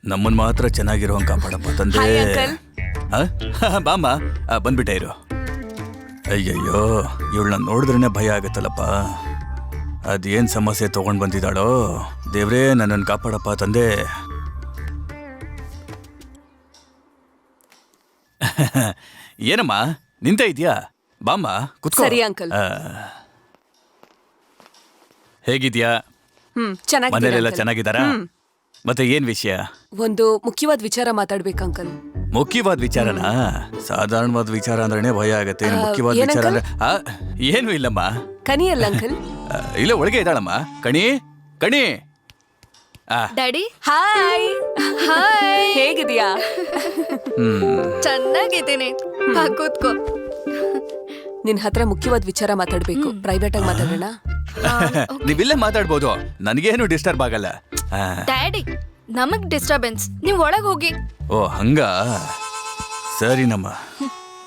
ನಮ್ಮನ್ ಮಾತ್ರ ಚೆನ್ನಾಗಿರೋ ಕಾಪಾಡಪ್ಪ ತಂದೆ. Hi uncle. ಬಾಮ್ಮ, ಬಂದ್ಬಿಟ್ಟೆ ಇರು. ಅಯ್ಯಯ್ಯೋ, ಇವಳನ್ನ ನೋಡಿದ್ರೇನೆ ಭಯ ಆಗತ್ತಲ್ಲಪ್ಪ. ಅದೇನ್ ಸಮಸ್ಯೆ ತಗೊಂಡ್ ಬಂದಿದ್ದಾಳೋ ದೇವ್ರೇ, ನನ್ನನ್ನು ಕಾಪಾಡಪ್ಪ ತಂದೆ. ಏನಮ್ಮ ನಿಂತ ಇದೆಯಾ? ಬಾಮ್ಮ ಕುತ್ಕೋ. ಸರಿ ಅಂಕಲ್. ಹೇಗಿದ್ಯಾ? ಚೆನ್ನಾಗಿ. ಮನೇಲೆಲ್ಲ ಚೆನ್ನಾಗಿದ್ದಾರಾ? ಮತ್ತೆ ಏನ್ ವಿಷಯ? ಒಂದು ಮುಖ್ಯವಾದ ವಿಚಾರ ಮಾತಾಡ್ಬೇಕು ಅಂಕಲ್. ಮುಖ್ಯವಾದ ವಿಚಾರನಾ? ಸಾಧಾರಣವಾದ ವಿಚಾರ ಅಂದ್ರೇನೆ ಭಯ ಆಗತ್ತೆ. ಮುಖ್ಯವಾದ ವಿಚಾರ ಅಂದ್ರೆ ಏನು ಇಲ್ಲಮ್ಮ. ಕನಿ ಅಲ್ಲ ಅಂಕಲ್? ಇಲ್ಲ, ಒಳಗೆ ಇದ್ದಾಳಮ್ಮ. ಕಣಿ ಕಣಿ. ಡ್ಯಾಡಿ. Hi hi. ಹೇಗಿದ್ಯಾ? ಚೆನ್ನಾಗಿದ್ದೀನಿ. ಬಾ ಕೂತ್ಕೋ. ನಿನ್ ಹತ್ರ ಮುಖ್ಯವಾದ ವಿಚಾರ ಮಾತಾಡ್ಬೇಕು. ಪ್ರೈವೇಟ್ ಆಗಿ ಮಾತಾಡೋಣ? ನೀವಿಲ್ಲೇ ಮಾತಾಡ್ಬೋದು, ನನಗೇನು ಡಿಸ್ಟರ್ಬ್ ಆಗಲ್ಲ. ಡ್ಯಾಡಿ, ನಮಗ್ ಡಿಸ್ಟರ್ಬೆನ್ಸ್. ನೀವ್ ಒಳಗ್ ಹೋಗಿ. ಓ ಹಂಗ, ಸರಿನಮ್ಮ.